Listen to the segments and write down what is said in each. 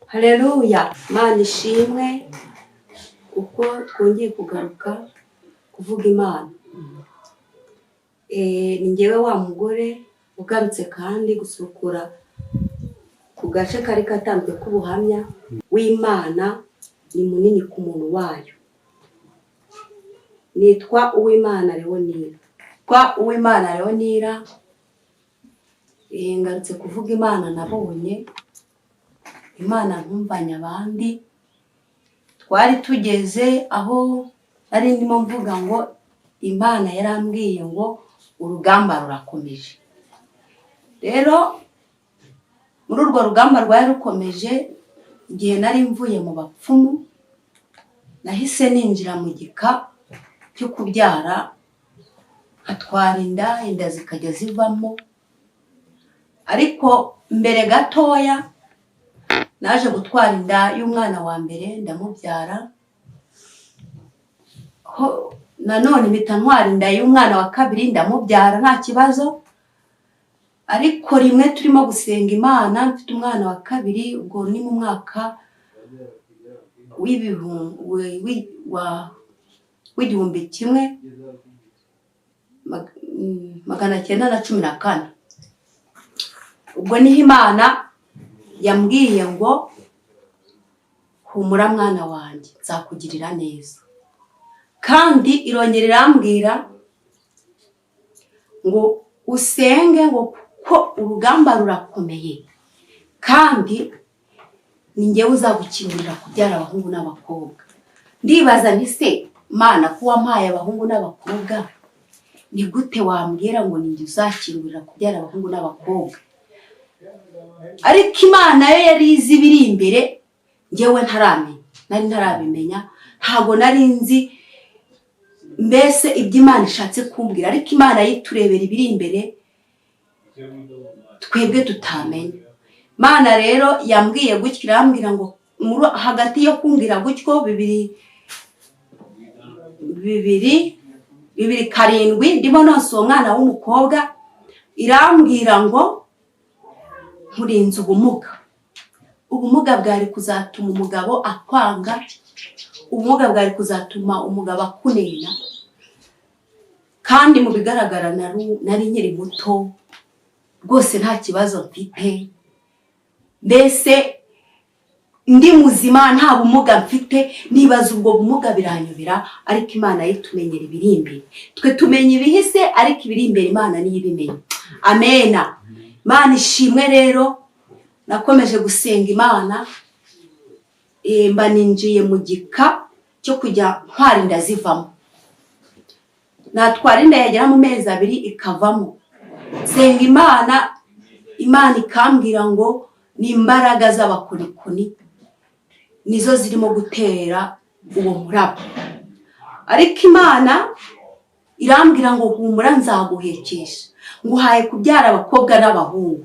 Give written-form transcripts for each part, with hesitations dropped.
Haleluya. Imana ishimwe uko twongeye kugaruka kuvuga Imana. Ni njyewe wa mugore ugarutse kandi gusukura ku gace kari katanzwe k'ubuhamya w'Imana ni munini ku muntu wayo. Nitwa Uwimana Leonira. Uwimana Leonira, ngarutse kuvuga Imana nabonye, Imana ntumvanye abandi. Twari tugeze aho ari ndimo mvuga ngo Imana yarambwiye ngo urugamba rurakomeje. Rero muri urwo rugamba rwari rukomeje, igihe nari mvuye mu bapfumu, nahise ninjira mu gika cyo kubyara, atwara inda zikajya zivamo. Ariko mbere gatoya naje gutwara inda y'umwana wa mbere ndamubyara. Nanone mpita ntwara inda y'umwana wa kabiri ndamubyara nta kibazo. Ariko rimwe turimo gusenga Imana, mfite umwana wa kabiri, ubwo ni mu mwaka w'igihumbi kimwe magana cyenda na cumi na kane. Ubwo niho Imana yambwiye ngo humura mwana wanjye, nzakugirira neza. Kandi irongera irambwira ngo usenge ngo ko urugamba rurakomeye, kandi ni njyewe uzagukingurira kubyara abahungu n'abakobwa. Ndibaza nti se Mana, ko wampaye abahungu n'abakobwa, ni gute wambwira ngo ni njye uzakingurira kubyara abahungu n'abakobwa? Ariko Imana yo yari izi ibiri imbere, njyewe nari ntarabimenya. Ntabwo nari nzi mbese ibyo Imana ishatse kumbwira, ariko Imana yiturebera ibiri imbere twebwe tutamenya. Imana rero yambwiye gutyo, irambwira ngo hagati yo kumbwira gutyo bibiri karindwi ndimo nonsa uwo mwana w'umukobwa, irambwira ngo nkurinze ubumuga bwari kuzatuma umugabo akwanga, ubumuga bwari kuzatuma umugabo akunena. Kandi mu bigaragara nari nkiri muto rwose, nta kibazo mfite, mbese ndi muzima, nta bumuga mfite. Nibaza ubwo bumuga biranyobera, ariko Imana yitumenyera ibiri imbere. Twe tumenya ibihise, ariko ibiri imbere Imana niyo ibimenya. Amena. Imana ishimwe. Rero nakomeje gusenga Imana, mba ninjiye mu gika cyo kujya ntwara inda zivamo. Natwara inda yagera mu mezi 2 ikavamo. Senga Imana ikambwira ngo ni imbaraga z'abakonikoni nizo zirimo gutera uwo muraba. Ariko Imana irambwira ngo humura, nzaguhekesha, nguhaye kubyara abakobwa n'abahungu.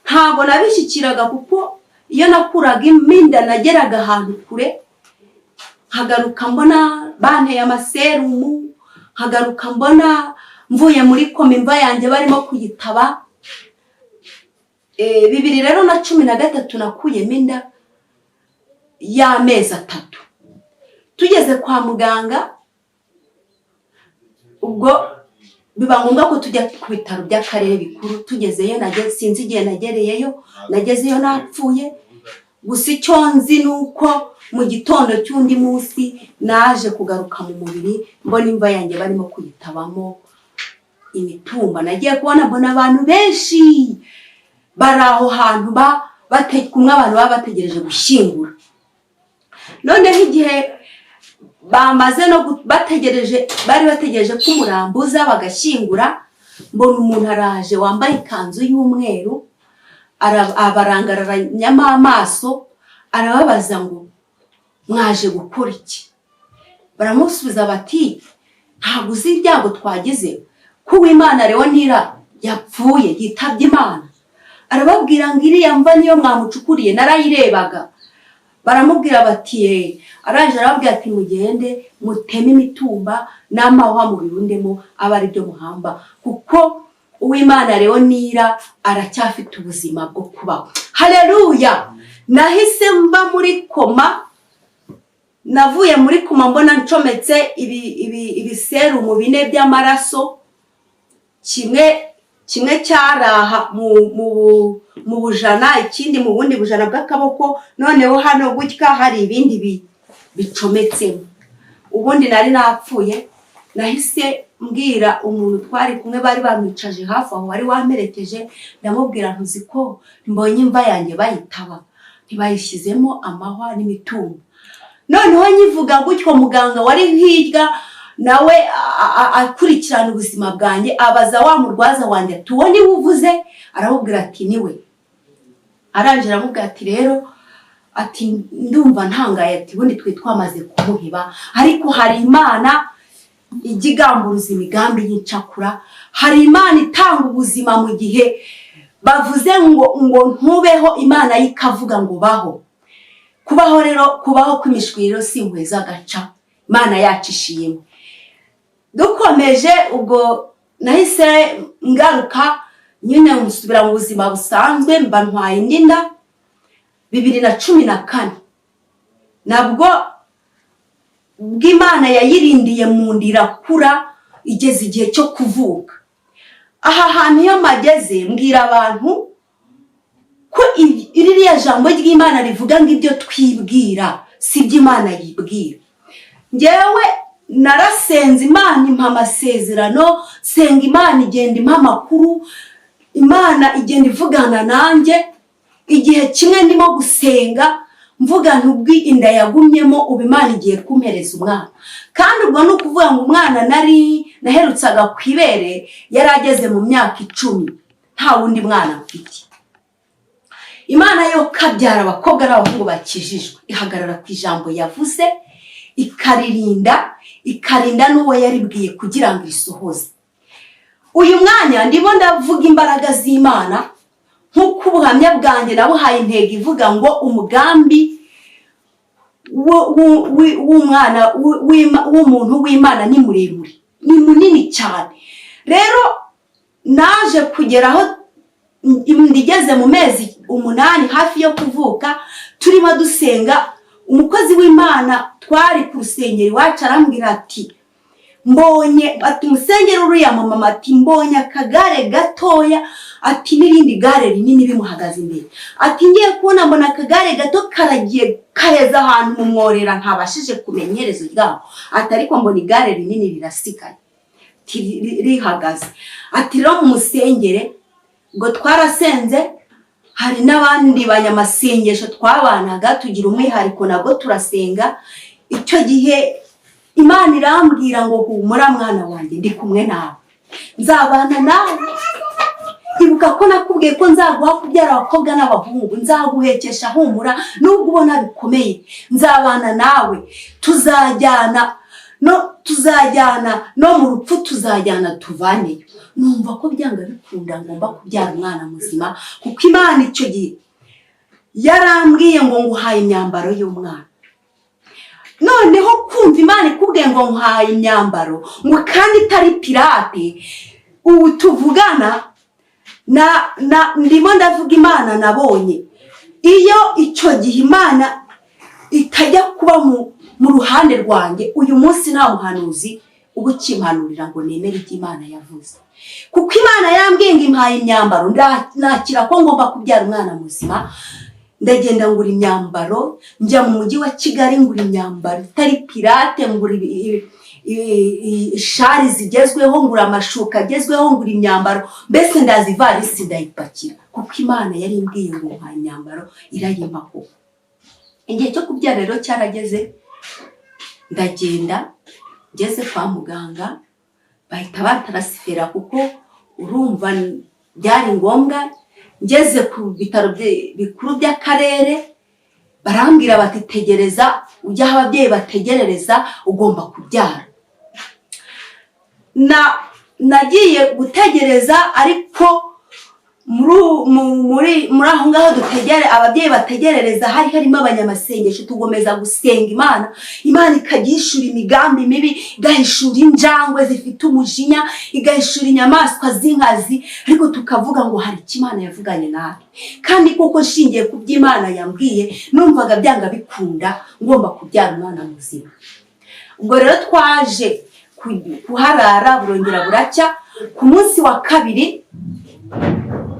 Ntabwo nabishyikiraga, kuko iyo nakuraga iminda nageraga ahantu kure, nkagaruka mbona banteye amaserumu, nkagaruka mbona mvuye muri koma imva yanjye barimo kuyitaba. 2013 nakuyemo inda y'amezi 3. Tugeze kwa muganga, ubwo biba ngombwa ko tujya ku bitaro by'akarere bikuru. Tugezeyo sinzi igihe nagereyeyo, nagezeyo napfuye. Gusa icyo nzi nuko mu gitondo cy'undi munsi naje kugaruka mu mubiri, mbona imva yanjye barimo kuyitabamo imitumba. Nagiye kubona mbona abantu benshi bari aho hantu kumwe, abantu baba bategereje gushyingura. Noneho igihe bamaze bari bategereje ko umurambuza bagashyingura, mbona umuntu araje wambaye ikanzu y'umweru, abarangararanyamo amaso, arababaza ngo mwaje gukora iki? Baramusubiza bati ntabwo uzi ibyago twagize, ko Uwimana Leonira yapfuye, yitabye Imana. Arababwira ngo iriya mva niyo mwamucukuriye, narayirebaga. Baramubwira bati araje, arababwira ati mugende muteme imitumba n'amahwa mu birundemo, aba ari byo muhamba, kuko Uwimana Leonira aracyafite ubuzima bwo kubaho. Haleluya. nahise mba muri koma, navuye muri koma mbona ncometse ibiserumu 4 by'amaraso, kimwe cyaraha mu bujana, ikindi mu bundi bujana bw'akaboko, noneho hano gutya hari ibindi bicometsemo. Ubundi nari napfuye. Nahise mbwira umuntu twari kumwe bari bamwicaje hafi aho wari wamerekeje, ndamubwira ntuzi ko mbonye imva yanjye bayitaba, ntibayishyizemo amahwa n'imitumba. Noneho nyivuga gutyo muganga wari hirya nawe akurikirana ubuzima bwanjye, abaza wa murwaza wanjye ati uwo niwe uvuze? Arabubwira ati niwe. Arangira amubwira ati rero ati ndumva ntangaye, ati ubundi twe twamaze kumuhiba, ariko hari Imana ijya igamburuza imigambi y'incakura, hari Imana itanga ubuzima mu gihe bavuze ngo ntubeho, Imana yikavuga ngo baho. Kubaho rero, kubaho kw'imishwiro si impuhwe z'agaca, Imana yacishiyemo. Dukomeje ubwo nahise ngaruka nyine musubira mu buzima busanzwe, mba ntwaye indi nda 2014. Nabwo bw'Imana yayirindiye mu ndira kura, igeze igihe cyo kuvuka. Aha hantu iyo mageze mbwira abantu ko iririya jambo ry'Imana rivuga ngo ibyo twibwira si ibyo Imana yibwira. Ngewe narasenze, Imana impa amasezerano, senga Imana igenda impa amakuru, Imana igenda ivugana nanjye. Igihe kimwe ndimo gusenga mvuga ntubwi inda yagumyemo, ubu Imana igiye kumpereza umwana. Kandi ubwo no kuvuga ngo umwana naherutsaga kwibere yarageze mu myaka 10, nta wundi mwana mfite. Imana yo kabyara abakobwa n'abahungu bakijijwe, ihagarara ku ijambo yavuze, ikarinda n'uwo yaribwiye kugira ngo isohoze. Uyu mwanya ndimo ndavuga imbaraga z'Imana, nk'uko ubuhamya bwanjye nabuhaye intego ivuga ngo umugambi w'umwana w'umuntu w'Imana ni muremure, ni munini cyane. Rero naje kugeraho ndigeze mu mezi 8 hafi yo kuvuka, turimo dusenga, umukozi w'Imana twari ku rusengero iwacu arambwira ati mbonye, ati musengero uriya mama, ati mbonye akagare gatoya, ati n'irindi gare rinini bimuhagaze imbere. Ati ngiye kubona mbona akagare gato karagiye kaheza ahantu mu mworera, ntabashije kumenya iherezo ryaho. Ati ariko mbona igare rinini rirasikaye rihagaze. Ati rero mu musengere ngo twarasenze, hari n'abandi banyamasengesho twabanaga, tugira umwihariko nabwo turasenga. Icyo gihe Imana irambwira ngo humura mwana wanjye, ndi kumwe nawe, nzabana nawe. Ibuka ko nakubwiye ko nzaguha kubyara abakobwa n'abahungu, nzaguhekesha, humura nubwo ubona bikomeye, nzabana nawe, tuzajyana no mu rupfu, tuzajyana tuvaneyo. Numva ko byanga bikunda ngomba kubyara umwana muzima, kuko Imana icyo gihe yarambwiye ngo nguhaye imyambaro y'umwana. Noneho kumva Imana ikubwiye ngo nguhaye imyambaro, ngo kandi itari pirate, ubu tuvugana ndimo ndavuga Imana nabonye. Iyo icyo gihe Imana itajya kuba mu ruhande rwanjye, uyu munsi nta muhanuzi uba ukimpanurira ngo nemere ibyo Imana yavuze. Kuko Imana yambwiye ngo impaye imyambaro, nakira ko ngomba kubyara umwana muzima. Ndagenda ngura imyambaro, njya mu mujyi wa Kigali ngura imyambaro itari pirate, ngura ishari zigezweho, ngura amashuka agezweho, ngura imyambaro, mbese ndazi ivarisi ndayipakira, kuko Imana yari imbwiye ngo mpaye imyambaro irayimpaho. Igihe cyo kubyara rero cyarageze, ndagenda ngeze kwa muganga, bahita batarasifera kuko urumva byari ngombwa. Ngeze ku bitaro bikuru by'akarere, barambwira bati tegereza, ujya aho ababyeyi bategerereza, ugomba kubyara. Nagiye gutegereza, ariko muri aho ngaho dutegere ababyeyi bategerereza harimo abanyamasengesho tugomeza gusenga Imana ikagishura imigambi mibi, igahishura injangwe zifite umujinya, igahishura inyamaswa z'inkazi, ariko tukavuga ngo hari icyo Imana yavuganye natwe. Kandi kuko nshingiye ku by'Imana yambwiye numvaga byanga bikunda ngomba kubyara umwana muzima. Ubwo rero twaje kuharara burongera buracya. Ku munsi wa kabiri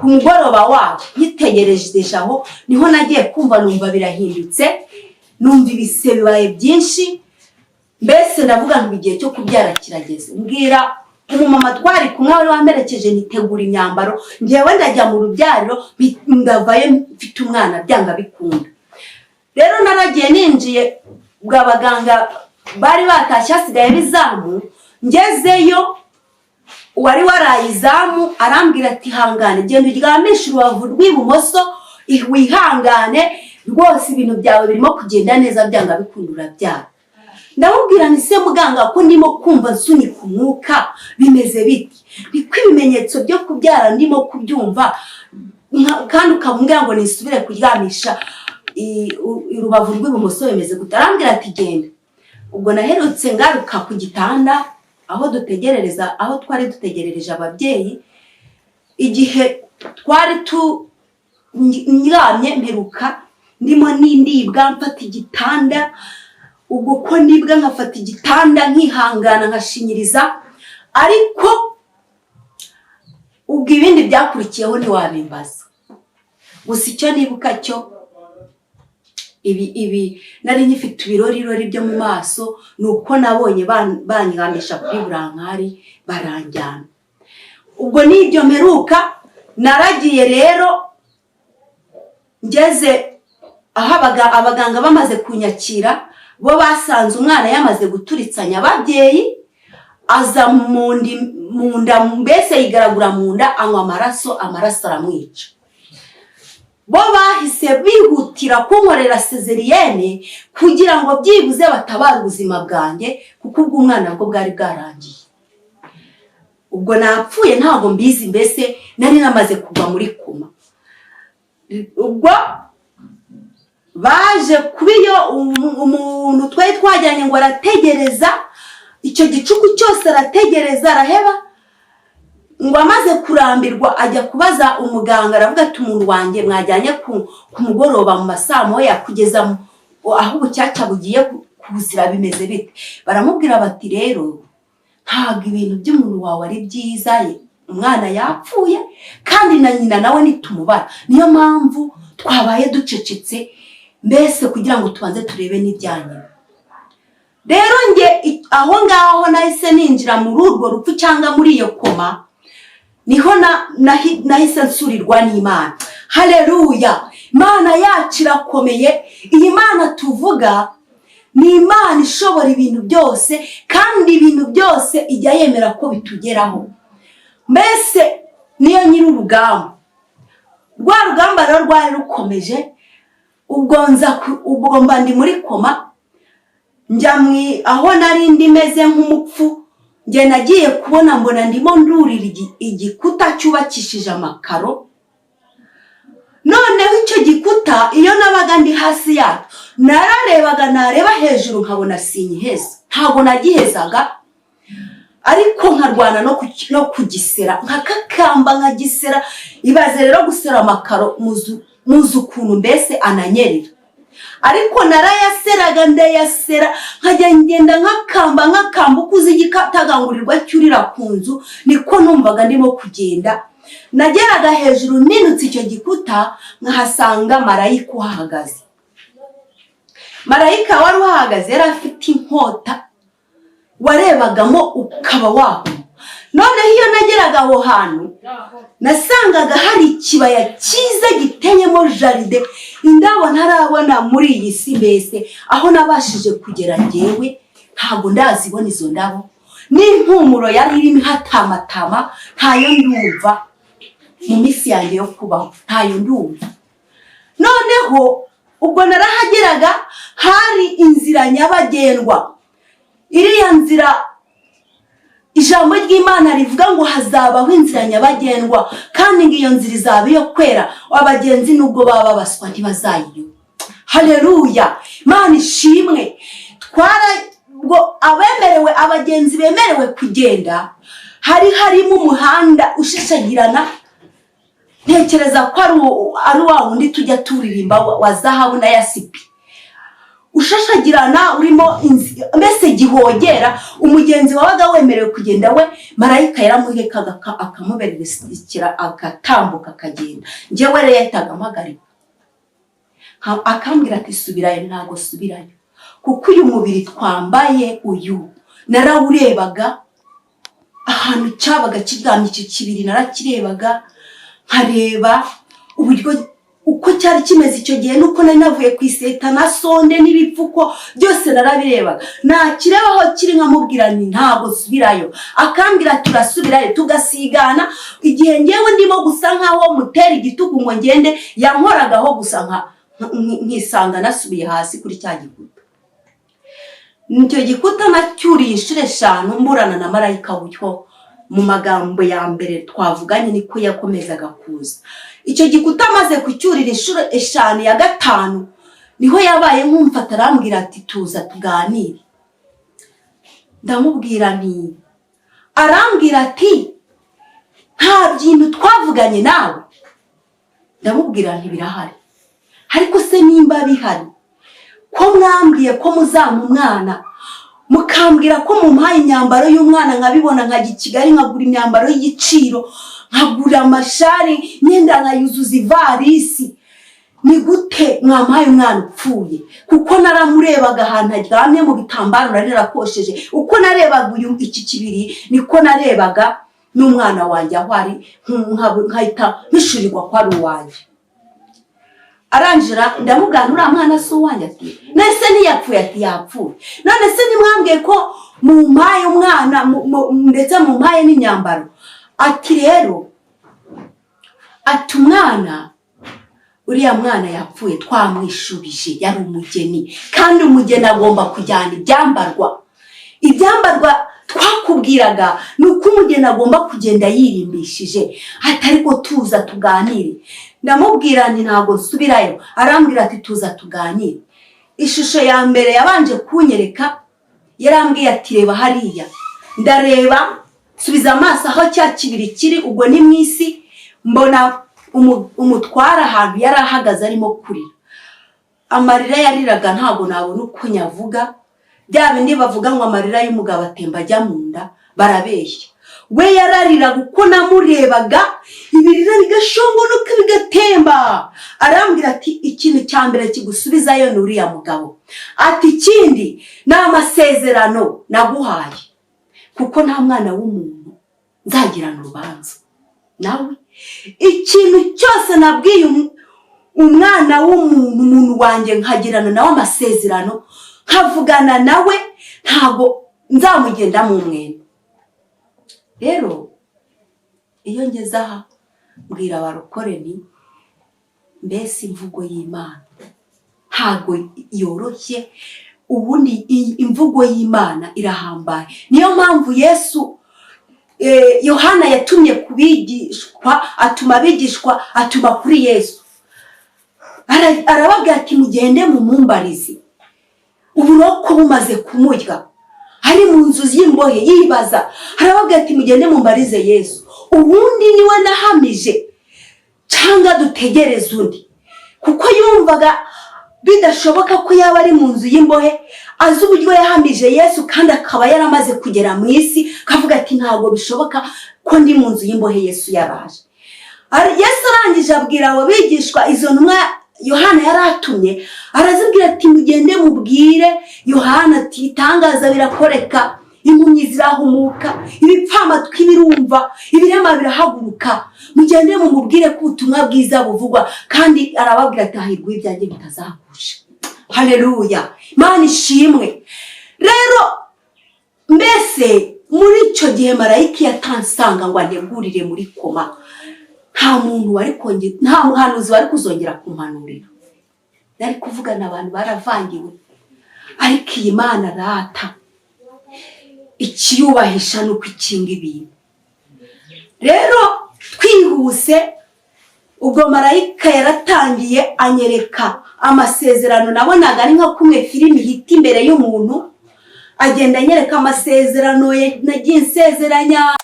ku mugoroba waho yitegereje aho niho nagiye kumva numva birahindutse, numva ibise bibaye byinshi, mbese ndavuga ngo igihe cyo kubyara kirageze. Mbwira umumama twari kumwe wari wamperekeje nitegura imyambaro, ngewe ndajya mu rubyariro ndavayo mfite umwana byanga bikunda. Rero naragiye ninjiye bw'abaganga bari batashye hasigaye bizamu, ngezeyo uwari waraye izamu arambwira ati hangane genda uryamishe urubavu rw'ibumoso wihangane rwose ibintu byawe birimo kugenda neza byanga bikunda urabyara. Ndamubwira nti se muganga ko ndimo kumva nsunika umwuka bimeze biti? Biko ibimenyetso byo kubyara ndimo kubyumva kandi ukambwira ngo nisubire kuryamisha urubavu rw'ibumoso bimeze gute? Arambwira ati genda. Ubwo naherutse ngaruka ku gitanda aho dutegerereza, aho twari dutegerereje ababyeyi, igihe twari nyamye mperuka ndimo n'indibwa mfata igitanda. Ubwo ko nibwa nkafata igitanda nkihangana nkashinyiriza, ariko ubwo ibindi byakurikiyeho ntiwabimbaza. Gusa icyo nibuka cyo ibi nari nyifite ibirorirori byo mu maso, nuko nabonye banyiramisha kuri burankari baranjyana. Ubwo nibyo mperuka naragiye rero ngeze aho abaganga bamaze kunyakira, bo basanze umwana yamaze guturitsanya ababyeyi, aza mu nda mbese yigaragura mu nda, anywa amaraso aramwica. Bo bahise bihutira kunkorera sezeriyene kugira ngo byibuze batabara ubuzima bwanjye, kuko ubwo umwana bwo bwari bwarangiye. Ubwo napfuye ntabwo mbizi, mbese nari namaze kugwa muri koma. Ubwo baje kubiyo umuntu twari twajyanye ngo arategereza icyo gicuku cyose, arategereza araheba, ngo amaze kurambirwa ajya kubaza umuganga, aravuga ati umuntu wanjye mwajyanye ku mugoroba mu masaa moya kugeza aho ubucyacya bugiye kubuzira bimeze bite? Baramubwira bati rero ntabwo ibintu by'umuntu wawe ari byiza, umwana yapfuye kandi na nyina nawe nitumubara, niyo mpamvu twabaye ducecetse mbese kugira ngo tubanze turebe n'ibyanyu. Rero nge aho ngaho nahise ninjira muri urwo rupfu cyangwa muri iyo koma, niho nahise nsurirwa n'Imana. Haleluya! Imana yacu irakomeye. Iyi Mana tuvuga ni Imana ishobora ibintu byose, kandi ibintu byose ijya yemera ko bitugeraho. Mbese niyo nyiri urugamba. Rwa rugamba rero rwari rukomeje. Ubwo mba ndi muri koma, njya aho nari ndimeze nk'umupfu, njye nagiye kubona mbona ndimo ndurira igikuta cyubakishije amakaro. Noneho icyo gikuta iyo nabaga ndi hasi yacyo nararebaga, nareba hejuru nkabona sinyiheza, ntabwo nagihezaga, ariko nkarwana no kugisera, nkakakamba nkagisera. Ibaze rero gusera amakaro muzi ukuntu mbese ananyerera, ariko narayaseraga ndayasera, nkajya ngenda nkakamba uko uzi igikatagangurirwa cyurira ku nzu, niko numvaga ndimo kugenda. Nageraga hejuru ninutse icyo gikuta nkahasanga marayika uhahagaze. Marayika wari uhahagaze yari afite inkota, warebagamo ukaba wahuma. Noneho iyo nageraga aho hantu nasangaga hari ikibaya cyiza giteyemo jaride, indabo ntarabona muri iyi si. Mbese aho nabashije kugera ngewe ntabwo ndazibona izo ndabo, n'impumuro yari irimo ihatamatama ntayo ndumva mu minsi yanjye yo kubaho, ntayo ndumva. Noneho ubwo narahageraga, hari inzira nyabagendwa. Iriya nzira ijambo ry'Imana rivuga ngo hazabaho inzira nyabagendwa kandi ngo iyo nzira izaba iyo kwera, abagenzi nubwo baba babaswa ntibazayiyo. Haleluya, Imana ishimwe. Abemerewe, abagenzi bemerewe kugenda, harimo umuhanda ushashagirana. Ntekereza ko ari wa wundi tujya turirimba wa zahabu na yasipi, ushashagirana urimo mbese gihogera. Umugenzi wabaga wemerewe kugenda we, marayika yaramuhekaga akamubererekera agatambuka akagenda. Njyewe rero yahitaga amagarika akambwira ati subirayo. Ntago subirayo kuko uyu mubiri twambaye uyu narawurebaga ahantu cyabaga kiryamye, icyo kibiri narakirebaga, nkareba uburyo uko cyari kimeze icyo gihe, nuko nari navuye ku iseta na sonde n'ibipfuko byose narabirebaga. Nakirebaho kiri nkamubwira nti ntago subirayo, akambwira turasubirayo tugasigana. Igihe ngewe ndimo gusa nkaho mutera igitugu ngo ngende, yankoragaho gusa nkisanga nasubiye hasi kuri cya gikuta. Nicyo gikuta nacyuriye inshuro 5 mburana na marayika w'icyo. Mu magambo ya mbere twavuganye niko yakomezaga kuza. Icyo gikuta maze kucyurira inshuro 5, ya gatanu niho yabaye nkumfata arambwira ati tuza tuganire. Ndamubwira nti, arambwira ati nta byintu twavuganye nawe. Ndamubwira nti birahari, ariko se nimba bihari ko mwambwiye ko muzamu umwana, mukambwira ko mumpaye imyambaro y'umwana, nkabibona nkajya i Kigali nkagura imyambaro y'igiciro, nkagura amashari, imyenda nkayuzuza ivarisi, ni gute mwampaye umwana upfuye? Kuko naramurebaga ahantu aryamye mu bitambaro nari narakosheje. Uko narebaga iki kibiri niko narebaga n'umwana wanjye aho ari, nkahita bishurirwa ko ari uwanjye. Aranjira ndamugana uriya mwana si uwanjye? Ati nese ntiyapfuye? Ati yapfuye. None se nimwambwiye ko mumpaye umwana ndetse mumpaye n'imyambaro? Ati rero, ati umwana, uriya mwana yapfuye twamwishubije, yari umugeni, kandi umugeni agomba kujyana ibyambarwa. Ibyambarwa twakubwiraga nuko umugeni agomba kugenda yirimbishije. Ati ariko tuza tuganire. Ndamubwira nti ntago nsubirayo. Arambwira ati tuza tuganire. Ishusho ya mbere yabanje kunyereka, yarambwiye ati reba hariya. Ndareba, subiza amaso aho cya kibiri kiri, ubwo ni mwisi. Mbona umutwara ahantu yari ahagaze arimo kurira. Amarira yariraga ntago nabona uko nyavuga. Bya bindi bavuga ngo amarira y'umugabo atemba ajya mu nda, barabeshya. We yarariraga uko namurebaga, ibirira bigashongonuka bigatemba. Arambwira ati ikintu cya mbere kigusubizayo ni uriya mugabo. Ati ikindi ni amasezerano naguhaye, kuko nta mwana w'umuntu nzagirana urubanza nawe. Ikintu cyose nabwiye umwana w'umuntu, umuntu wanjye, nkagirana nawe amasezerano, nkavugana nawe, ntago nzamugenda mu mwenda. Rero iyo ngeze aha mbwira abarokore ni mbese imvugo y'Imana ntago yoroshye. Ubundi imvugo y'Imana irahambaye. Niyo mpamvu Yesu Yohana yatumye kubigishwa, atuma abigishwa, atuma kuri Yesu. Arababwira ati mugende mumumbarize. Uburoko bumaze kumurya, hari mu nzu y'imbohe yibaza. Arababwira ati mugende mumbarize Yesu, ubundi niwe nahamije cyangwa dutegereze undi? Kuko yumvaga bidashoboka ko yaba ari mu nzu y'imbohe, azi uburyo yahamije Yesu kandi akaba yaramaze kugera mu isi. Kavuga ati ntago bishoboka ko ndi mu nzu y'imbohe Yesu yaraje. Yesu arangije abwira abo bigishwa, izo ntumwa Yohana yaratumye, arazibwira ati mugende mubwire Yohana ati itangaza birakoreka, impumyi zirahumuka, ibipfamatwi birumva, ibirema birahaguruka. Mugende mumubwire ko ubutumwa bwiza buvugwa, kandi arababwira ati hahirwa ibyanjye bitazagusha. Haleluya, Imana ishimwe. Rero mbese muri icyo gihe marayika yatansanga ngo antegurire muri koma, nta muhanuzi wari kuzongera kumpanurira. Nari kuvugana abantu baravangiwe, ariko iyi Mana rata ikiyubahisha nuko ikinga ibintu. Rero twihuse ubwo marayika yaratangiye anyereka amasezerano nabonaga ari nka kumwe filimi hita imbere y'umuntu, agenda anyereka amasezerano nagiye nsezeranya